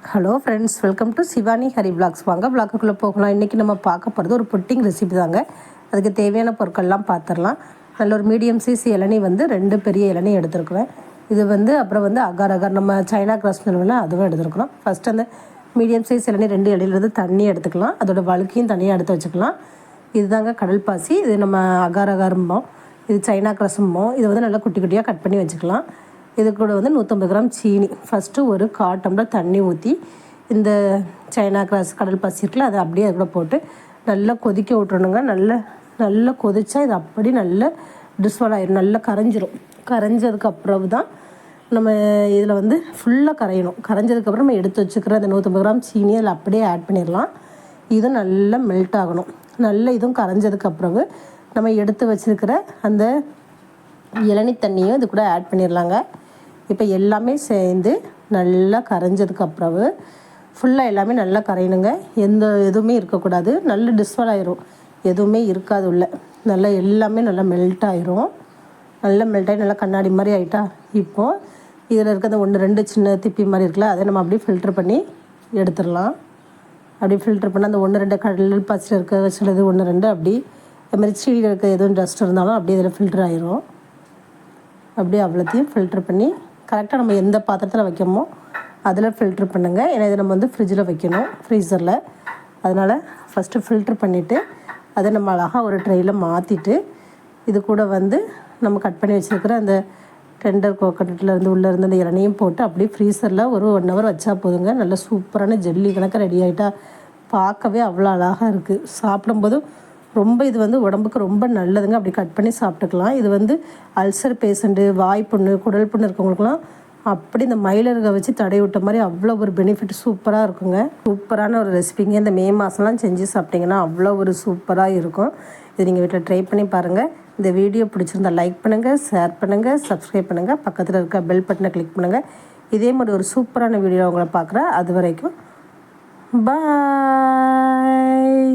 Hello friends, welcome to Shivani Hari vlogs. வாங்க விளாக்குள்ளே போகலாம். இன்றைக்கி நம்ம பார்க்க போகிறது ஒரு புட்டிங் ரெசிபி தாங்க. அதுக்கு தேவையான பொருட்கள்லாம் பார்த்துடலாம். நல்ல ஒரு மீடியம் சைஸ் இளநீ வந்து 2 பெரிய இளநீ எடுத்துருக்குறேன். இது வந்து அப்புறம் வந்து அகார் அகார் நம்ம சைனா கிராஸ் சொல்லுவோம்ல, அதுவும் எடுத்துருக்குறோம். ஃபஸ்ட்டு அந்த மீடியம் சைஸ் இளநீ 2 இடையிலேருந்து தண்ணி எடுத்துக்கலாம். அதோட வழுக்கையும் தனியாக எடுத்து வச்சுக்கலாம். இதுதாங்க கடல் பாசி. இது நம்ம அகார் அகாரும்போம், இது சைனா கிராஸும்போம். இது வந்து நல்லா குட்டி குட்டியாக கட் பண்ணி வச்சுக்கலாம். இது கூட வந்து 150 கிராம் சீனி. ஃபஸ்ட்டு ஒரு 1/4 டம்ளர் தண்ணி ஊற்றி இந்த சைனா கிராஸ் கடல் பாசி இருக்குல்ல, அதை அப்படியே அது கூட போட்டு நல்லா கொதிக்க விட்றணுங்க. நல்லா கொதிச்சா இது அப்படி நல்லா டிஸ்வால் ஆயிடும், நல்லா கரைஞ்சிரும். கரைஞ்சதுக்கப்புறம் தான் நம்ம இதில் வந்து ஃபுல்லாக கரையணும். கரைஞ்சதுக்கப்புறம் நம்ம எடுத்து வச்சுக்கிற அந்த 150 கிராம் சீனி அதில் அப்படியே ஆட் பண்ணிடலாம். இதுவும் நல்லா மெல்ட் ஆகணும். நல்லா இதுவும் கரைஞ்சதுக்கப்புறம் நம்ம எடுத்து வச்சுருக்கிற அந்த இளநீ தண்ணியும் இது கூட ஆட் பண்ணிடலாங்க. இப்போ எல்லாமே சேர்ந்து நல்லா கரைஞ்சதுக்கப்புறம் ஃபுல்லாக எல்லாமே நல்லா கரையணுங்க. எதுவுமே இருக்கக்கூடாது. நல்லா டிஸ்வால் ஆயிரும், எதுவுமே இருக்காது உள்ள. நல்லா எல்லாமே நல்லா மெல்ட் ஆயிரும். நல்லா மெல்ட் ஆகி நல்லா கண்ணாடி மாதிரி ஆகிட்டா, இப்போது இதில் இருக்க அந்த 1-2 சின்ன திப்பி மாதிரி இருக்குல்ல, அதை நம்ம அப்படியே ஃபில்ட்ரு பண்ணி எடுத்துடலாம். அப்படி ஃபில்ட்ரு பண்ணி அந்த 1-2 கடல் பாசியில் இருக்க சிலது 1-2 அப்படி அதுமாதிரி சீடியில் இருக்க எதுவும் டஸ்ட் இருந்தாலும் அப்படியே இதில் ஃபில்ட்ரு ஆயிரும். அப்படியே அவ்வளோத்தையும் ஃபில்ட்ரு பண்ணி கரெக்டாக நம்ம எந்த பாத்திரத்தில் வைக்கணுமோ அதில் ஃபில்ட்ரு பண்ணுங்கள். ஏன்னா இதை நம்ம வந்து ஃப்ரிட்ஜில் வைக்கணும், ஃப்ரீசரில். அதனால் ஃபஸ்ட்டு ஃபில்ட்ரு பண்ணிவிட்டு அதை நம்ம அழகாக ஒரு ட்ரெயில் மாற்றிட்டு இது கூட வந்து நம்ம கட் பண்ணி வச்சுருக்கிற அந்த டெண்டர் கோகனட்லேருந்து உள்ளே இருந்து அந்த இளநியும் போட்டு அப்படியே ஃப்ரீசரில் ஒரு 1 ஹவர் வச்சா போதுங்க. நல்ல சூப்பரான ஜெல்லி கணக்காக ரெடி ஆகிட்டா. பார்க்கவே அவ்வளோ அழகாக இருக்குது. சாப்பிடும்போதும் ரொம்ப இது வந்து உடம்புக்கு ரொம்ப நல்லதுங்க. அப்படி கட் பண்ணி சாப்பிட்டுக்கலாம். இது வந்து அல்சர் பேஷண்ட்டு, வாய்ப்புண்ணு, குடல் புண்ணு இருக்கவங்களுக்குலாம் அப்படி இந்த மயிலருகை வச்சு தடவி விட்ட மாதிரி அவ்வளோ ஒரு பெனிஃபிட் சூப்பராக இருக்குங்க. சூப்பரான ஒரு ரெசிபிங்க. இந்த மே மாதம்லாம் செஞ்சு சாப்பிட்டிங்கன்னா அவ்வளோ ஒரு சூப்பராக இருக்கும். இது நீங்கள் வீட்டில் ட்ரை பண்ணி பாருங்கள். இந்த வீடியோ பிடிச்சிருந்தால் லைக் பண்ணுங்கள், ஷேர் பண்ணுங்கள், சப்ஸ்கிரைப் பண்ணுங்கள், பக்கத்தில் இருக்க பெல் பட்டனை கிளிக் பண்ணுங்கள். இதே மாதிரி ஒரு சூப்பரான வீடியோ உங்களை பார்க்குறேன். அது வரைக்கும் பாய்.